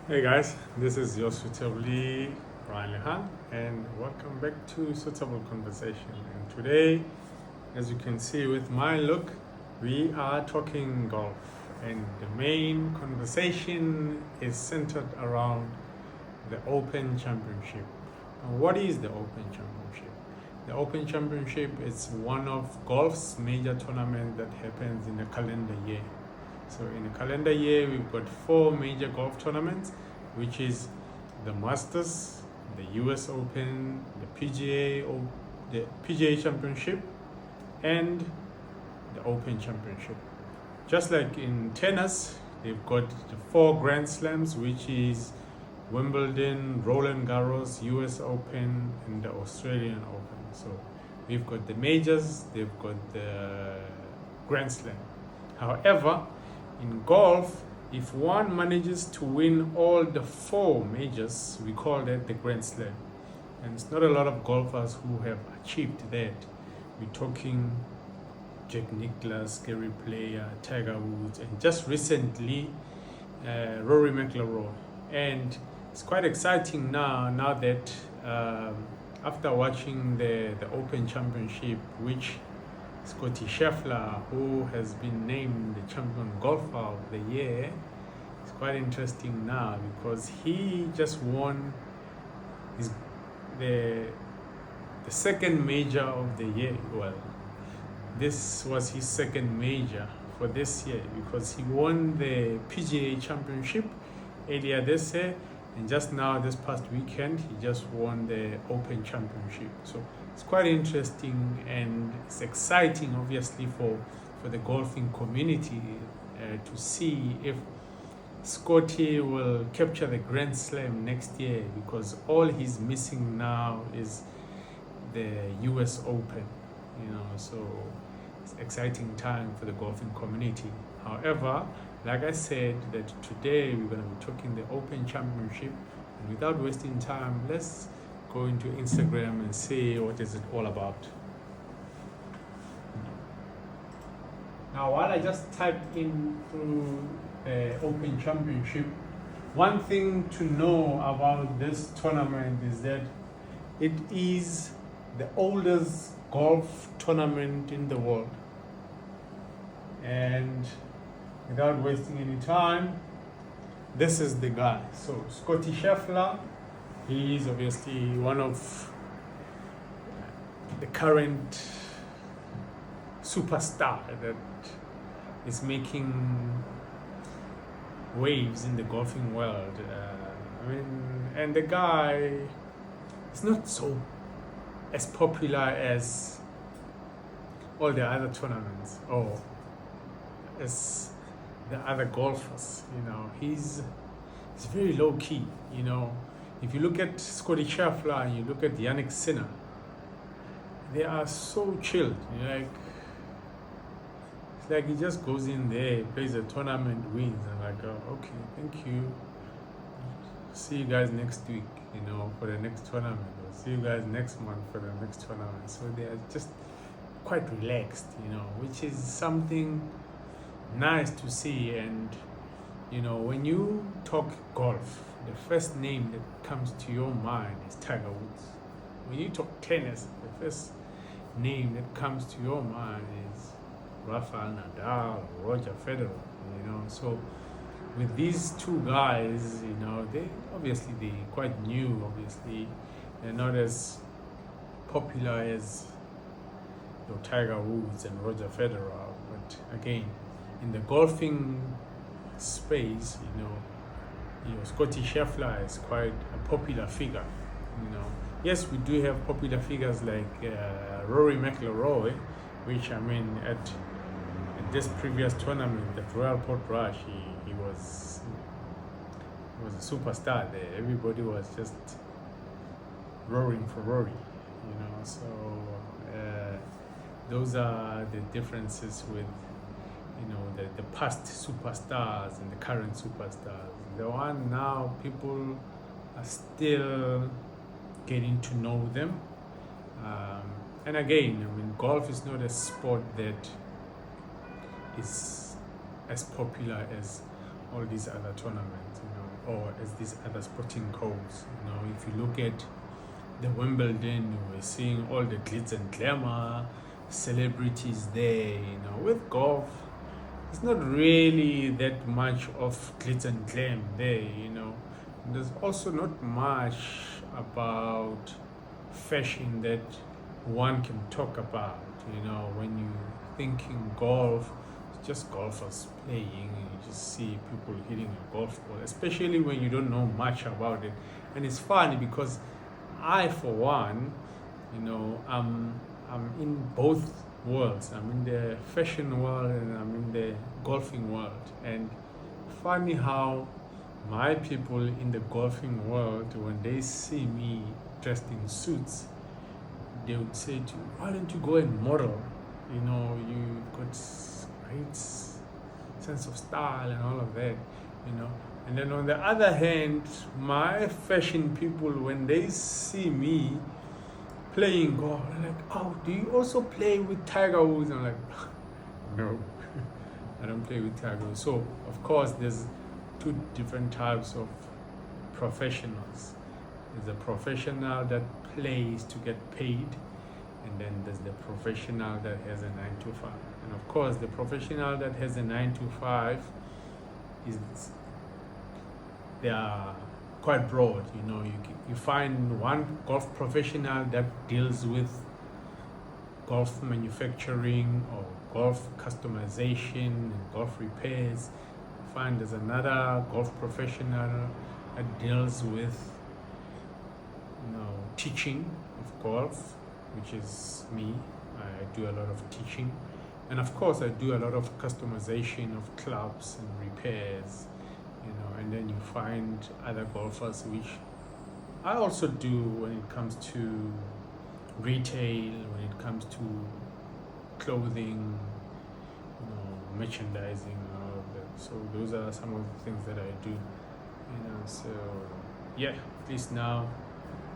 Hey guys, this is your suitably Ryan Lehan, and welcome back to Suitable Conversation. And today, as you can see with my look, we are talking golf, and the main conversation is centered around the Open Championship. Now, what is the Open Championship? The Open Championship is one of golf's major tournaments that happens in a calendar year. So in a calendar year, we've got 4 major golf tournaments, which is the Masters, the US Open, the PGA Championship, and the Open Championship. Just like in tennis, they've got the 4 Grand Slams, which is Wimbledon, Roland Garros, US Open, and the Australian Open. So we've got the majors, they've got the Grand Slam. However, in golf, if one manages to win all the 4 majors, we call that the Grand Slam. And it's not a lot of golfers who have achieved that. We're talking Jack Nicklaus, Gary Player, Tiger Woods, and just recently Rory McIlroy. And it's quite exciting now that after watching the Open Championship, which Scotty Scheffler, who has been named the champion golfer of the year, it's quite interesting now because he just won the second major of the year. Well, this was his second major for this year because he won the PGA Championship earlier this year, and just now this past weekend he just won the Open Championship. So it's quite interesting and it's exciting, obviously, for the golfing community to see if Scotty will capture the Grand Slam next year, because all he's missing now is the US Open, so it's exciting time for the golfing community. However, like I said, that today we're going to be talking the Open Championship, and without wasting time, let's go into Instagram and see what is it all about. Now, while I just typed in through the Open Championship, one thing to know about this tournament is that it is the oldest golf tournament in the world. And without wasting any time, this is the guy. So Scotty Scheffler, he is obviously one of the current superstar that is making waves in the golfing world. And the guy is not so as popular as all the other tournaments or as the other golfers. He's very low key. If you look at Scotty Scheffler and you look at Yannick Sinner, they are so chilled. It's like he just goes in there, plays a tournament, wins, and okay, thank you. See you guys next week, for the next tournament. Or see you guys next month for the next tournament. So they are just quite relaxed, which is something nice to see. And when you talk golf, the first name that comes to your mind is Tiger Woods. When you talk tennis, the first name that comes to your mind is Rafael Nadal, Roger Federer. So with these 2 guys, they're quite new. Obviously, they're not as popular as Tiger Woods and Roger Federer. But again, in the golfing space, Scotty Scheffler is quite a popular figure. Yes, we do have popular figures like Rory McIlroy, which at this previous tournament, the Royal Portrush, he was a superstar there. Everybody was just roaring for Rory, So those are the differences with the past superstars and the current superstars. The one now, people are still getting to know them. And again, golf is not a sport that is as popular as all these other tournaments. or as these other sporting codes. You know, if you look at the Wimbledon, we're seeing all the glitz and glamour, celebrities there. You know, with golf, it's not really that much of glitz and glam there. You know, there's also not much about fashion that one can talk about. You know, when you thinking golf, it's just golfers playing, and you just see people hitting a golf ball, especially when you don't know much about it. And it's funny because I, for one, you know, I'm in both worlds. I'm in the fashion world and I'm in the golfing world. And funny how my people in the golfing world, when they see me dressed in suits, they would say to me, why don't you go and model? You know, you've got great sense of style and all of that, you know. And then on the other hand, my fashion people, when they see me playing golf, they're like, oh, do you also play with Tiger Woods? I'm like, no, I don't play with Tiger Woods. So, of course, there's two different types of professionals. There's a professional that plays to get paid, and then there's the professional that has a 9 to 5. And of course, the professional that has a 9 to 5 they are quite broad. You know, you find one golf professional that deals with golf manufacturing or golf customization and golf repairs. You find there's another golf professional that deals with, you know, teaching of golf, which is me. I do a lot of teaching, and of course I do a lot of customization of clubs and repairs, you know. And then you find other golfers, which I also do when it comes to retail, when it comes to clothing, you know, merchandising and all of that. So those are some of the things that I do, you know. So yeah, at least now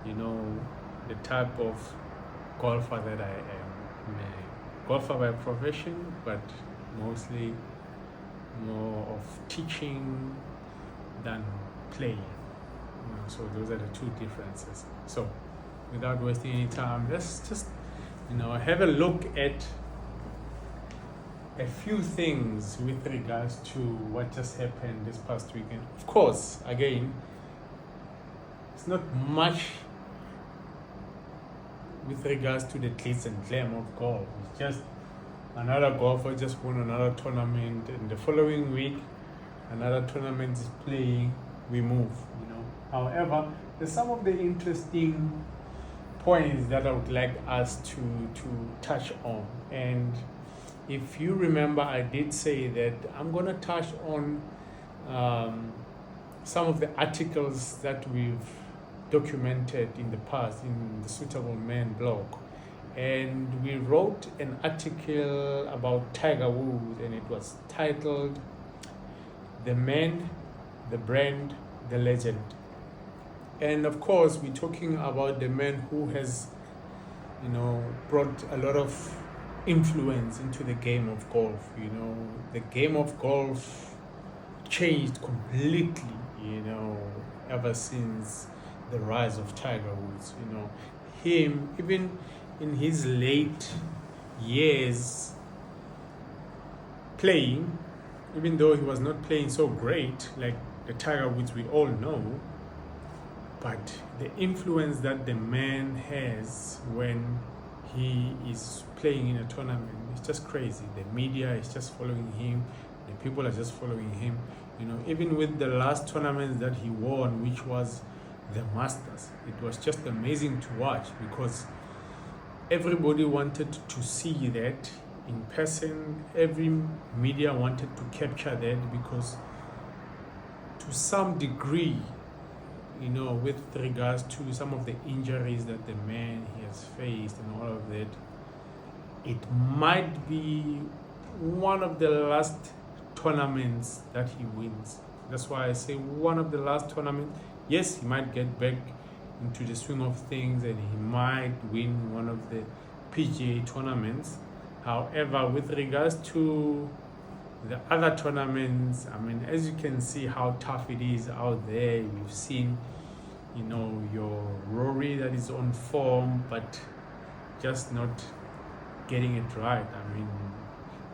you know the type of golfer that I am. I'm a golfer by profession, but mostly more of teaching than playing. You know, so those are the two differences. So without wasting any time, let's just, you know, have a look at a few things with regards to what just happened this past weekend. Of course, again, it's not much with regards to the glitz and glam of golf. It's just another golfer just won another tournament, and the following week another tournament is playing, we move, you know. However, there's some of the interesting points that I would like us to touch on. And if you remember, I did say that I'm going to touch on some of the articles that we've documented in the past in the Suitable Man blog. And we wrote an article about Tiger Woods, and it was titled The Man, the Brand, the Legend. And of course, we're talking about the man who has, you know, brought a lot of influence into the game of golf. You know, the game of golf changed completely, you know, ever since the rise of Tiger Woods. You know, him, even in his late years playing, even though he was not playing so great like the Tiger Woods we all know, but the influence that the man has when he is playing in a tournament is just crazy. The media is just following him, the people are just following him. You know, even with the last tournament that he won, which was the Masters, it was just amazing to watch because everybody wanted to see that in person. Every media wanted to capture that because to some degree, you know, with regards to some of the injuries that the man he has faced and all of that, it might be one of the last tournaments that he wins. That's why I say one of the last tournaments. Yes, he might get back into the swing of things and he might win one of the PGA tournaments. However, with regards to the other tournaments. I mean, as you can see how tough it is out there. We've seen, your Rory that is on form, but just not getting it right. I mean,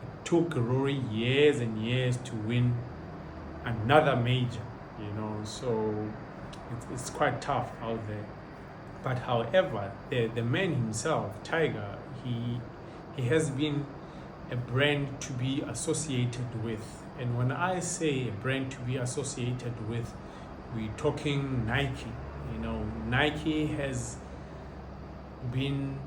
it took Rory years and years to win another major, so it's quite tough out there. But however, the man himself, Tiger, he has been a brand to be associated with. And when I say a brand to be associated with, we're talking Nike. Nike has been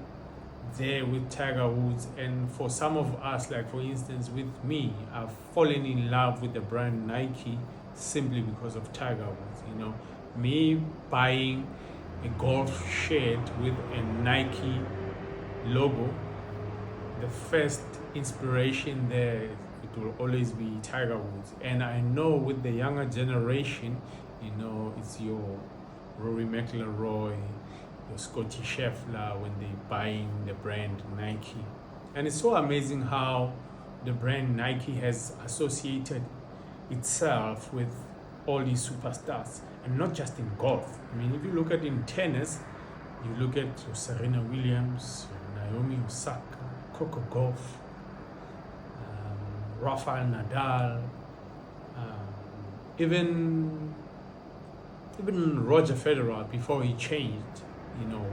there with Tiger Woods, and for some of us, like for instance with me, I've fallen in love with the brand Nike simply because of Tiger Woods. Me buying a golf shirt with a Nike logo, the first inspiration there, it will always be Tiger Woods. And I know with the younger generation, it's your Rory McIlroy, your Scottie Scheffler when they're buying the brand Nike. And it's so amazing how the brand Nike has associated itself with all these superstars, and not just in golf. I mean, if you look at in tennis, you look at your Serena Williams, your Naomi Osaka, Coco Gauff, Rafael Nadal, even Roger Federer before he changed.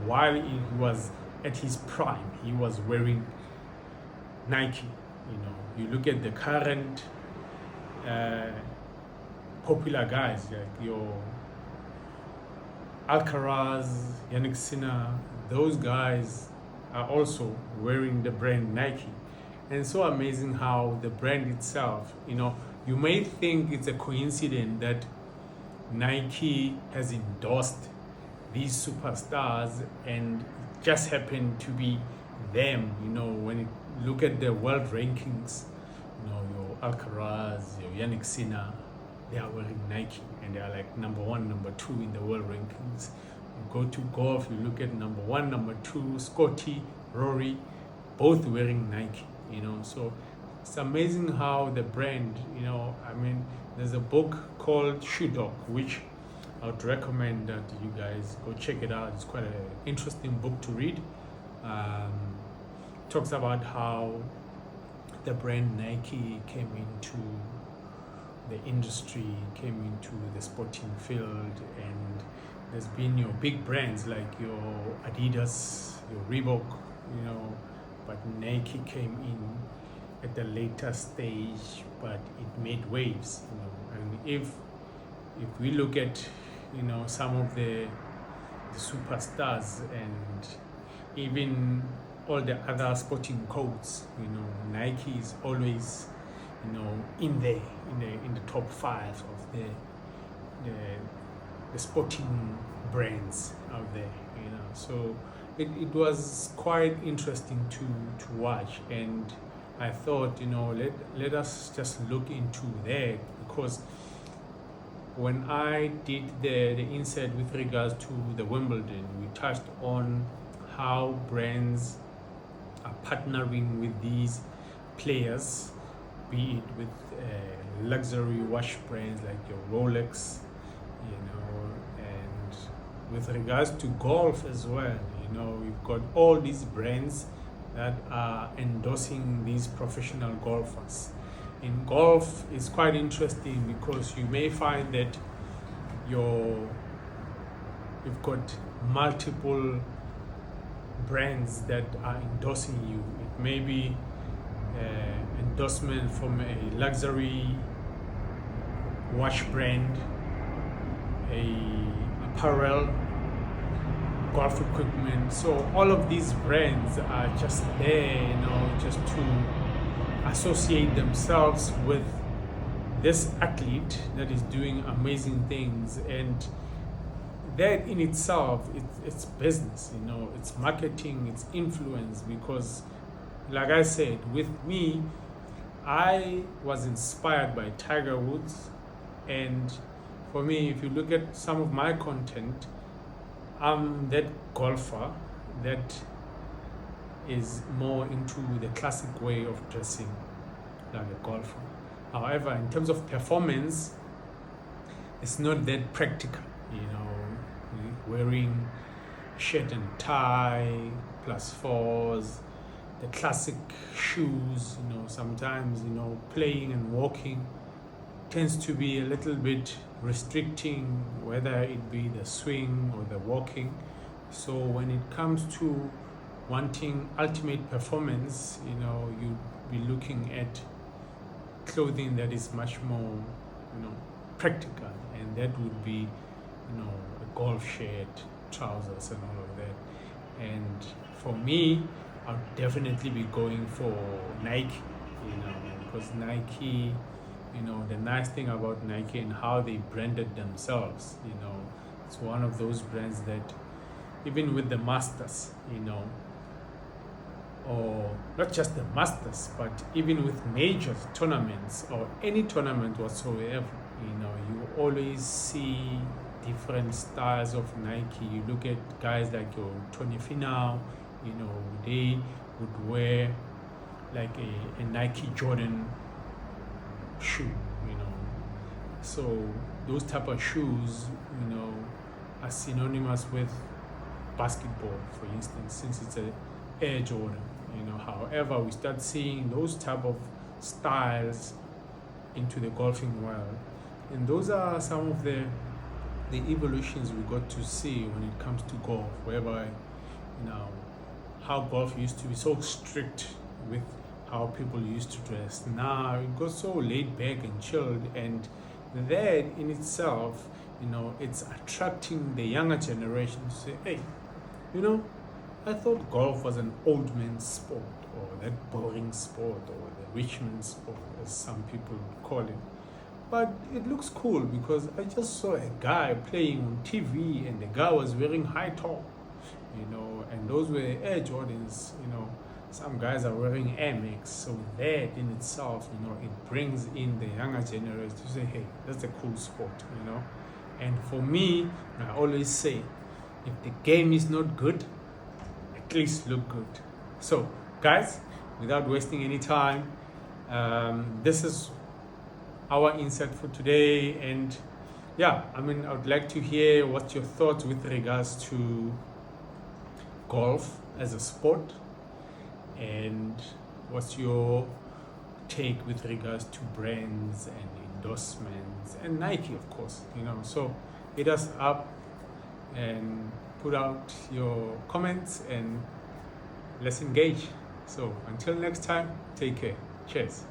While he was at his prime, he was wearing Nike. You look at the current popular guys like your Alcaraz, Yannick Sinner, those guys are also wearing the brand Nike. And it's so amazing how the brand itself, you may think it's a coincidence that Nike has endorsed these superstars and it just happened to be them. When you look at the world rankings, your Alcaraz, your Yannick Sinner, they are wearing Nike and they are like number one, number two in the world rankings. You go to golf, you look at number one, number two, Scottie, Rory, both wearing Nike, so it's amazing how the brand, I mean, there's a book called Shoe Dog, which I would recommend that you guys go check it out. It's quite an interesting book to read. Talks about how the brand Nike came into the industry, came into the sporting field, and there's been your big brands like your Adidas, your Reebok, but Nike came in at the later stage, but it made waves, and if we look at some of the superstars and even all the other sporting codes, Nike is always in there in the top 5 of the sporting brands out there, so it was quite interesting to watch. And I thought, let us just look into that, because when I did the insert with regards to the Wimbledon, we touched on how brands are partnering with these players, be it with luxury watch brands like your Rolex, and with regards to golf as well, we've got all these brands that are endorsing these professional golfers. In golf, it's quite interesting because you may find that you've got multiple brands that are endorsing you. It may be endorsement from a luxury watch brand, a apparel, golf equipment. So all of these brands are just there, just to associate themselves with this athlete that is doing amazing things. And that in itself, it's business, it's marketing, it's influence. Because like I said, with me, I was inspired by Tiger Woods, and for me, if you look at some of my content, I'm that golfer that is more into the classic way of dressing like a golfer. However, in terms of performance, it's not that practical, wearing shirt and tie, plus fours, the classic shoes, sometimes, playing and walking tends to be a little bit restricting, whether it be the swing or the walking. So when it comes to wanting ultimate performance, you'd be looking at clothing that is much more, practical, and that would be, a golf shirt, trousers, and all of that. And for me, I'll definitely be going for Nike, because Nike, the nice thing about Nike and how they branded themselves, it's one of those brands that even with the Masters, or not just the Masters, but even with major tournaments or any tournament whatsoever, you always see different styles of Nike. You look at guys like your Tony Finau, they would wear like a Nike Jordan shoe, so those type of shoes, are synonymous with basketball, for instance, since it's a Air Jordan. However, we start seeing those type of styles into the golfing world, and those are some of the evolutions we got to see when it comes to golf, whereby how golf used to be so strict with how people used to dress. Now it got so laid back and chilled, and that in itself, it's attracting the younger generation to say, hey, I thought golf was an old man's sport, or that boring sport, or the rich man's sport, as some people would call it. But it looks cool because I just saw a guy playing on TV, and the guy was wearing high top, and those were Air Jordans, some guys are wearing Air Max. So that in itself, it brings in the younger generation to say, hey, that's a cool sport, And for me, I always say, if the game is not good, at least look good. So, guys, without wasting any time, this is our insight for today. And I would like to hear what your thoughts with regards to golf as a sport, and what's your take with regards to brands and endorsements and Nike, of course. So hit us up and put out your comments, and let's engage. So until next time, take care. Cheers.